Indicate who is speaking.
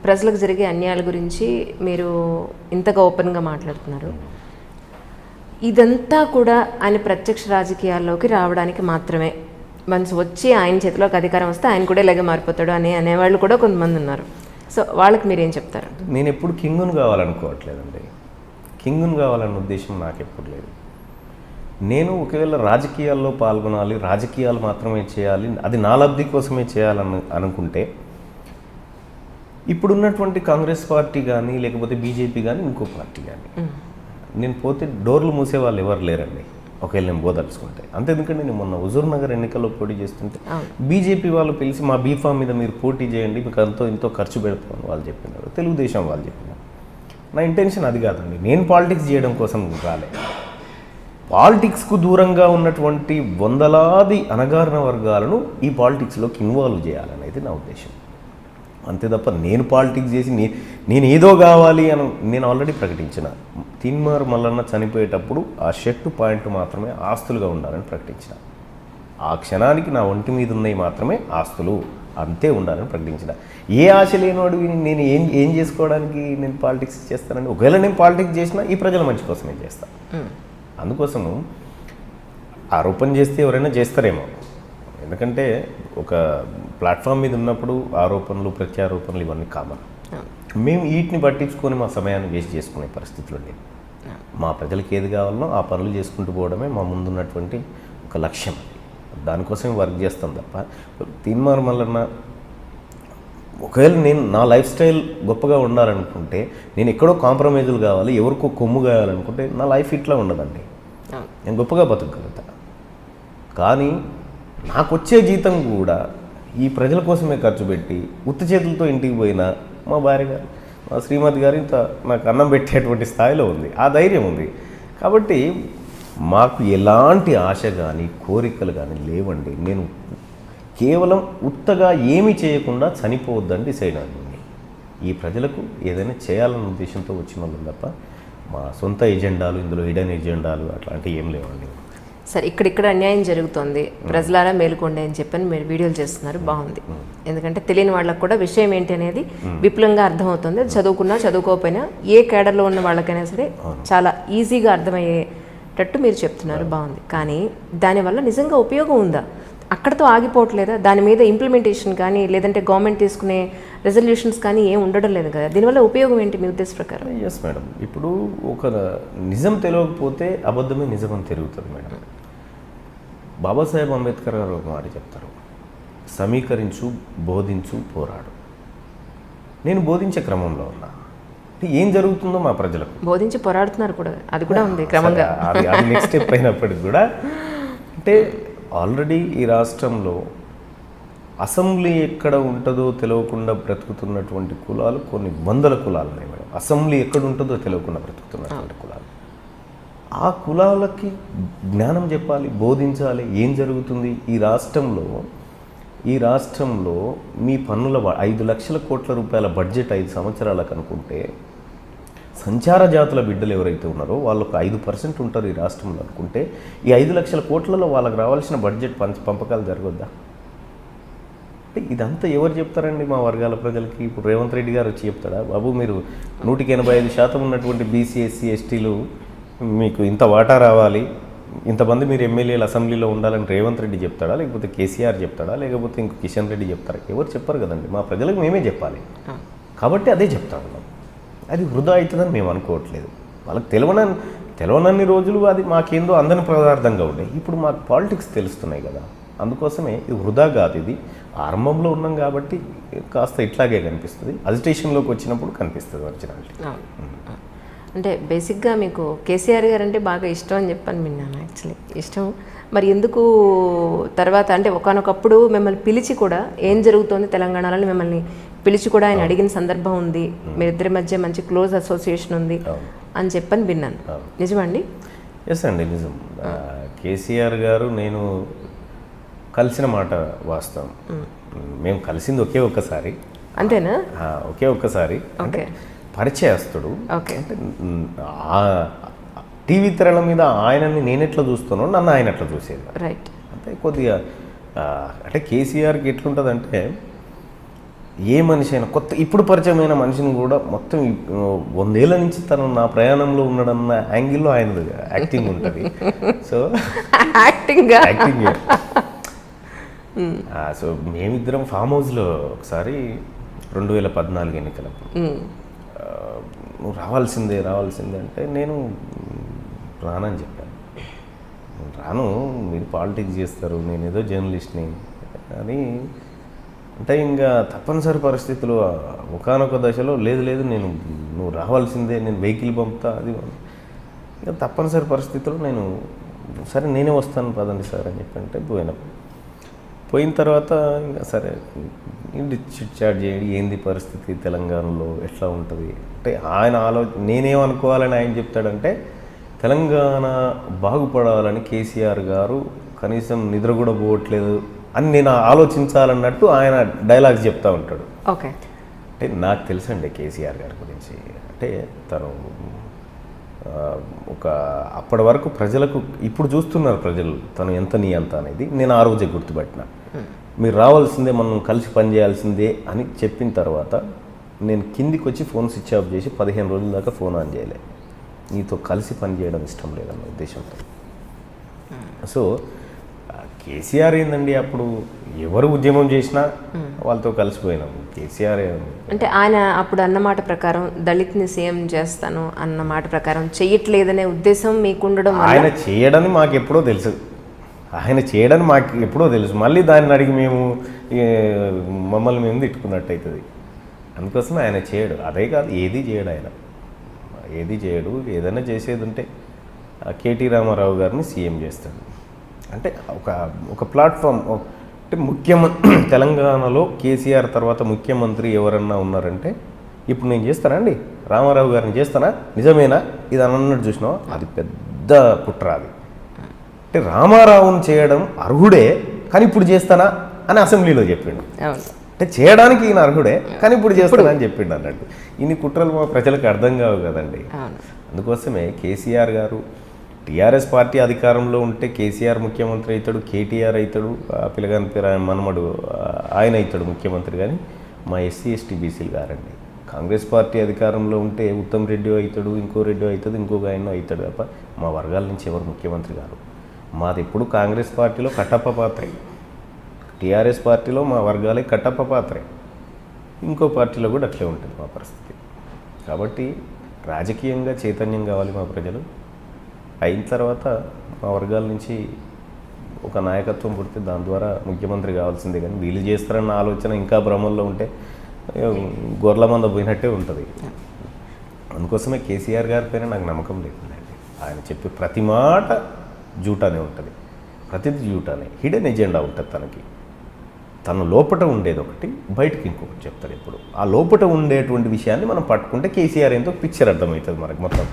Speaker 1: ప్రజలకు జరిగే అన్యాయాల గురించి మీరు ఇంతగా ఓపెన్గా మాట్లాడుతున్నారు. ఇదంతా కూడా ఆయన ప్రత్యక్ష రాజకీయాల్లోకి రావడానికి మాత్రమే, మనసు వచ్చి ఆయన చేతిలోకి అధికారం వస్తే ఆయన కూడా ఇలాగే మారిపోతాడు అనేవాళ్ళు కూడా కొంతమంది ఉన్నారు. సో వాళ్ళకి మీరేం చెప్తారు?
Speaker 2: నేను ఎప్పుడు కింగును కావాలనుకోవట్లేదండి. కింగును కావాలన్న ఉద్దేశం నాకు ఎప్పుడు లేదు. నేను ఒకవేళ రాజకీయాల్లో పాల్గొనాలి, రాజకీయాలు మాత్రమే చేయాలి, అది నా లబ్ధి కోసమే చేయాలని అనుకుంటే ఇప్పుడున్నటువంటి కాంగ్రెస్ పార్టీ కానీ లేకపోతే బీజేపీ కానీ ఇంకో పార్టీ కానీ నేను పోతే డోర్లు మూసే వాళ్ళు ఎవరు లేరండి, ఒకవేళ నేను పోదలుచుకుంటే. అంతే. ఎందుకంటే నేను మొన్న హుజూర్ నగర్ ఎన్నికల్లో పోటీ చేస్తుంటే బీజేపీ వాళ్ళు పిలిచి మా బీఫామ్ మీద మీరు పోటీ చేయండి, మీకు ఇంతో ఖర్చు పెడతామని వాళ్ళు చెప్పినారు. తెలుగుదేశం వాళ్ళు చెప్పినారు. నా ఇంటెన్షన్ అది కాదండి. నేను పాలిటిక్స్ చేయడం కోసం రాలే. పాలిటిక్స్కు దూరంగా ఉన్నటువంటి వందలాది అణగారిన వర్గాలను ఈ పాలిటిక్స్లోకి ఇన్వాల్వ్ చేయాలనేది నా ఉద్దేశం. అంతే తప్ప నేను పాలిటిక్స్ చేసి నేను ఏదో కావాలి అని నేను ఆల్రెడీ ప్రకటించిన. తీన్మార్ మల్లన్న చనిపోయేటప్పుడు ఆ షర్టు పాయింట్ మాత్రమే ఆస్తులుగా ఉండాలని ప్రకటించిన. ఆ క్షణానికి నా ఒంటి మీద ఉన్నవి మాత్రమే ఆస్తులు, అంతే ఉండాలని ప్రకటించిన. ఏ ఆశ లేనివాడు నేను ఏం చేసుకోవడానికి నేను పాలిటిక్స్ చేస్తానండి. ఒకవేళ నేను పాలిటిక్స్ చేసినా ఈ ప్రజల మంచి కోసమే చేస్తాను. అందుకోసము ఆరోపణ చేస్తే ఎవరైనా చేస్తారేమో, ఎందుకంటే ఒక ప్లాట్ఫామ్ మీద ఉన్నప్పుడు ఆరోపణలు ప్రత్యారోపణలు ఇవన్నీ కామన్. మేము వీటిని పట్టించుకొని మా సమయాన్ని వేస్ట్ చేసుకునే పరిస్థితులు లేదు. మా ప్రజలకు ఏది కావాలనో ఆ పనులు చేసుకుంటూ పోవడమే మా ముందున్నటువంటి ఒక లక్ష్యం. దానికోసమే వర్క్ చేస్తాం తప్ప తీన్మార్ మల్లన్న ఒకవేళ నేను నా లైఫ్ స్టైల్ గొప్పగా ఉండాలనుకుంటే, నేను ఎక్కడో కాంప్రమైజులు కావాలి, ఎవరికో కొమ్ము కావాలనుకుంటే నా లైఫ్ ఇట్లా ఉండదండి. నేను గొప్పగా బతకగలుగుతా. కానీ నాకు వచ్చే జీతం కూడా ఈ ప్రజల కోసమే ఖర్చు పెట్టి ఉత్త చేతులతో ఇంటికి పోయినా మా భార్య గారు, మా శ్రీమతి గారు ఇంత నాకు అన్నం పెట్టేటువంటి స్థాయిలో ఉంది, ఆ ధైర్యం ఉంది. కాబట్టి మాకు ఎలాంటి ఆశ కానీ కోరికలు కానీ లేవండి. నేను కేవలం ఉత్తగా ఏమీ చేయకుండా చనిపోవద్దని డిసైడ్ అయింది. ఈ ప్రజలకు ఏదైనా చేయాలన్న ఉద్దేశంతో వచ్చిన వాళ్ళు తప్ప మా సొంత ఎజెండాలు, ఇందులో హిడెన్ ఎజెండాలు అట్లాంటివి ఏం లేవండి.
Speaker 1: సరే, ఇక్కడ అన్యాయం జరుగుతుంది, ప్రజలారా మేలుకోండి అని చెప్పని మీరు వీడియోలు చేస్తున్నారు, బాగుంది. ఎందుకంటే తెలియని వాళ్ళకు కూడా విషయం ఏంటి అనేది విపులంగా అర్థమవుతుంది. చదువుకున్నా చదువుకోకపోయినా ఏ కేడర్లో ఉన్న వాళ్ళకైనా సరే చాలా ఈజీగా అర్థమయ్యేటట్టు మీరు చెప్తున్నారు, బాగుంది. కానీ దానివల్ల నిజంగా ఉపయోగం ఉందా? అక్కడతో ఆగిపోవట్లేదా? దాని మీద ఇంప్లిమెంటేషన్ కానీ లేదంటే గవర్నమెంట్ తీసుకునే రెజల్యూషన్స్ కానీ ఏం ఉండడం లేదు కదా. దీనివల్ల ఉపయోగం ఏంటి మీ ఉద్దేశ ప్రకారం?
Speaker 2: ఎస్ మేడం, ఇప్పుడు ఒక నిజం తెలియకపోతే అబద్ధమే నిజం అని తిరుగుతుంది మేడం. బాబాసాహెబ్ అంబేద్కర్ గారు ఒక మాట చెప్తారు, సమీకరించు, బోధించు, పోరాడు. నేను బోధించే క్రమంలో ఉన్నా. ఏం జరుగుతుందో మా ప్రజలకు
Speaker 1: బోధించి పోరాడుతున్నారు కూడా, అది కూడా ఉంది క్రమంగా.
Speaker 2: అది నెక్స్ట్ స్టెప్ అయినప్పటికి కూడా అంటే ఆల్రెడీ ఈ రాష్ట్రంలో అసెంబ్లీ ఎక్కడ ఉంటుందో తెలియకుండా బ్రతుకుతున్నటువంటి కులాలు కొన్ని వందల కులాలు ఉన్నాయి మేడం. అసెంబ్లీ ఎక్కడ ఉంటుందో తెలియకుండా బ్రతుకుతున్నటువంటి కులాలు. ఆ కులాలకి జ్ఞానం చెప్పాలి, బోధించాలి, ఏం జరుగుతుంది ఈ రాష్ట్రంలో మీ పన్నుల 5 లక్షల కోట్ల రూపాయల బడ్జెట్ 5 సంవత్సరాలకు అనుకుంటే సంచార జాతుల బిడ్డలు ఎవరైతే ఉన్నారో వాళ్ళకు 5% ఉంటారు ఈ రాష్ట్రంలో అనుకుంటే, ఈ 5 లక్షల కోట్లలో వాళ్ళకి రావాల్సిన బడ్జెట్ పంపకాలు జరగొద్దా? అంటే ఇదంతా ఎవరు చెప్తారండి మా వర్గాల ప్రజలకి? ఇప్పుడు రేవంత్ రెడ్డి గారు వచ్చి చెప్తాడా, బాబు మీరు 185% ఉన్నటువంటి బీసీ, ఎస్సీ, ఎస్టీలు మీకు ఇంత వాటా రావాలి, ఇంతమంది మీరు ఎమ్మెల్యేలు అసెంబ్లీలో ఉండాలని రేవంత్ రెడ్డి చెప్తాడా, లేకపోతే కేసీఆర్ చెప్తాడా, లేకపోతే ఇంకో కిషన్ రెడ్డి చెప్తారా? ఎవరు చెప్పరు కదండి. మా ప్రజలకు మేమే చెప్పాలి. కాబట్టి అదే చెప్తా ఉన్నాం. అది వృధా అవుతుందని మేము అనుకోవట్లేదు. వాళ్ళకి తెలవనన్ని రోజులు అది మాకేందో అందని పదార్థంగా ఉండే. ఇప్పుడు మాకు పాలిటిక్స్ తెలుస్తున్నాయి కదా, అందుకోసమే ఇది వృధా కాదు. ఇది ఆరంభంలో ఉన్నాం కాబట్టి కాస్త ఇట్లాగే కనిపిస్తుంది, అజిటేషన్లోకి వచ్చినప్పుడు కనిపిస్తుంది ఒరిజినాలిటీ.
Speaker 1: అంటే బేసిక్గా మీకు కేసీఆర్ గారు అంటే బాగా ఇష్టం అని చెప్పని విన్నాను. యాక్చువల్లీ ఇష్టం. మరి ఎందుకు తర్వాత అంటే ఒకనొకప్పుడు మిమ్మల్ని పిలిచి కూడా ఏం జరుగుతోంది తెలంగాణలో మిమ్మల్ని పిలిచి కూడా ఆయన అడిగిన సందర్భం ఉంది, మీరిద్దరి మధ్య మంచి క్లోజ్ అసోసియేషన్ ఉంది అని చెప్పని విన్నాను. నిజమండి?
Speaker 2: ఎస్ అండి, నిజం. కేసీఆర్ గారు నేను కలిసిన మాట వాస్తవం. మేము కలిసింది ఒకే ఒక్కసారి.
Speaker 1: అంతేనా?
Speaker 2: ఒకే ఒక్కసారి. అంటే పరిచయస్తుడు. టీవీ తెరల మీద ఆయనని నేను ఎట్లా చూస్తానో నన్ను ఆయన ఎట్లా చూసేది.
Speaker 1: రైట్.
Speaker 2: అంటే కొద్దిగా అంటే కేసీఆర్కి ఎట్లుంటుందంటే ఏ మనిషి అయినా కొత్త ఇప్పుడు పరిచయమైన మనిషిని కూడా మొత్తం 100 ఏళ్ళ నుంచి తను నా ప్రయాణంలో ఉన్నాడన్న యాంగిల్లో ఆయన యాక్టింగ్ ఉంటుంది. సో
Speaker 1: యాక్టింగ్
Speaker 2: సో మేమిద్దరం ఫామ్ హౌస్లో ఒకసారి 2014 ఎన్నికలప్పుడు నువ్వు రావాల్సిందే అంటే నేను రానని చెప్పాను. నేను రాను, మీరు పాలిటిక్స్ చేస్తారు, నేను ఏదో జర్నలిస్ట్ని అని అంటే ఇంకా తప్పనిసరి పరిస్థితులు ఒకానొక దశలో లేదు నువ్వు రావాల్సిందే, నేను వెహికల్ పంపుతా అది ఇంకా తప్పనిసరి పరిస్థితుల్లో నేను సరే నేనే వస్తాను పదండి సార్ అని చెప్పంటే పోయిన తర్వాత ఇంకా సరే చిట్ చాట్ చేయండి, ఏంది పరిస్థితి తెలంగాణలో ఎట్లా ఉంటుంది అంటే ఆయన నేనేమనుకోవాలని ఆయన చెప్తాడంటే తెలంగాణ బాగుపడాలని కేసీఆర్ గారు కనీసం నిద్ర కూడా పోవట్లేదు అని నేను ఆలోచించాలన్నట్టు ఆయన డైలాగ్స్ చెప్తా ఉంటాడు.
Speaker 1: ఓకే,
Speaker 2: అంటే నాకు తెలుసండి కేసీఆర్ గారి గురించి. అంటే తను ఒక అప్పటి వరకు ప్రజలకు ఇప్పుడు చూస్తున్నారు ప్రజలు తను ఎంత నీ అంత అనేది. నేను ఆ రోజే గుర్తుపట్టిన. మీరు రావాల్సిందే, మనం కలిసి పనిచేయాల్సిందే అని చెప్పిన తర్వాత నేను కిందికి వచ్చి ఫోన్ స్విచ్ ఆఫ్ చేసి 15 రోజుల దాకా ఫోన్ ఆన్ చేయలే. నీతో కలిసి పనిచేయడం ఇష్టం లేదన్న ఉద్దేశంతో. సో కేసీఆర్ ఏందండి, అప్పుడు ఎవరు ఉద్యమం చేసినా వాళ్ళతో కలిసిపోయినాం. కేసీఆర్
Speaker 1: అంటే ఆయన అప్పుడు అన్నమాట ప్రకారం దళిత్ని సీఎం చేస్తాను అన్న మాట ప్రకారం చెయ్యట్లేదనే ఉద్దేశం మీకుండడం
Speaker 2: ఆయన చేయడని మాకు ఎప్పుడో తెలుసు. మళ్ళీ దాన్ని అడిగి మేము మమ్మల్ని మేము తిట్టుకున్నట్టు అవుతుంది. అందుకోసం ఆయన చేయడు. అదే కాదు, ఏది చేయడు. ఆయన ఏది చేయడు. ఏదైనా చేసేది ఉంటే కేటీ రామారావు గారిని సీఎం చేస్తాడు. అంటే ఒక ప్లాట్ఫామ్ అంటే తెలంగాణలో కేసీఆర్ తర్వాత ముఖ్యమంత్రి ఎవరన్నా ఉన్నారంటే ఇప్పుడు నేను చేస్తానా అండి, రామారావు గారిని చేస్తానా, నిజమేనా ఇది అన్నట్టు చూసినావు, అది పెద్ద కుట్ర. అది అంటే రామారావుని చేయడం అర్హుడే కానీ ఇప్పుడు చేస్తానా అని అసెంబ్లీలో చెప్పిండు. అంటే చేయడానికి ఈయన అర్హుడే కానీ ఇప్పుడు చేస్తానా అని చెప్పిండు అన్నట్టు. ఇన్ని కుట్రలు మా ప్రజలకు అర్థం కావు కదండి. అందుకోసమే కేసీఆర్ గారు టీఆర్ఎస్ పార్టీ అధికారంలో ఉంటే కేసీఆర్ ముఖ్యమంత్రి అవుతాడు, కేటీఆర్ అవుతాడు, పిల్లగాని పేరు మనమడు ఆయన అవుతాడు ముఖ్యమంత్రి. కానీ మా ఎస్సీ ఎస్టీ బీసీలు గారండి. కాంగ్రెస్ పార్టీ అధికారంలో ఉంటే ఉత్తమ్ రెడ్డి అవుతాడు, ఇంకో రెడ్డి అవుతుంది, ఇంకొక ఆయన అవుతాడు తప్ప మా వర్గాల నుంచి ఎవరు ముఖ్యమంత్రి గారు. మాది ఎప్పుడు కాంగ్రెస్ పార్టీలో కట్టప్ప పాత్రే, టీఆర్ఎస్ పార్టీలో మా వర్గాలే కట్టప్ప పాత్రే, ఇంకో పార్టీలో కూడా అట్లే ఉంటుంది మా పరిస్థితి. కాబట్టి రాజకీయంగా చైతన్యం కావాలి మా ప్రజలు. అయిన తర్వాత మా వర్గాల నుంచి ఒక నాయకత్వం పుడితే దాని ద్వారా ముఖ్యమంత్రి కావాల్సిందే. కానీ వీళ్ళు చేస్తారన్న ఆలోచన ఇంకా భ్రమంలో ఉంటే గొర్రెల మంద పోయినట్టే ఉంటుంది. అందుకోసమే కేసీఆర్ గారి పైన నాకు నమ్మకం లేకుందండి. ఆయన చెప్పే ప్రతి మాట జూటానే ఉంటుంది, ప్రతిదీ జూటానే. హిడెన్ ఎజెండా ఉంటుంది తనకి. తన లోపట ఉండేది ఒకటి, బయటకు ఇంకొకటి చెప్తాడు ఎప్పుడు. ఆ లోపట ఉండేటువంటి విషయాన్ని మనం పట్టుకుంటే కేసీఆర్ ఏంటో పిక్చర్ అర్థమవుతుంది మనకు మొత్తం.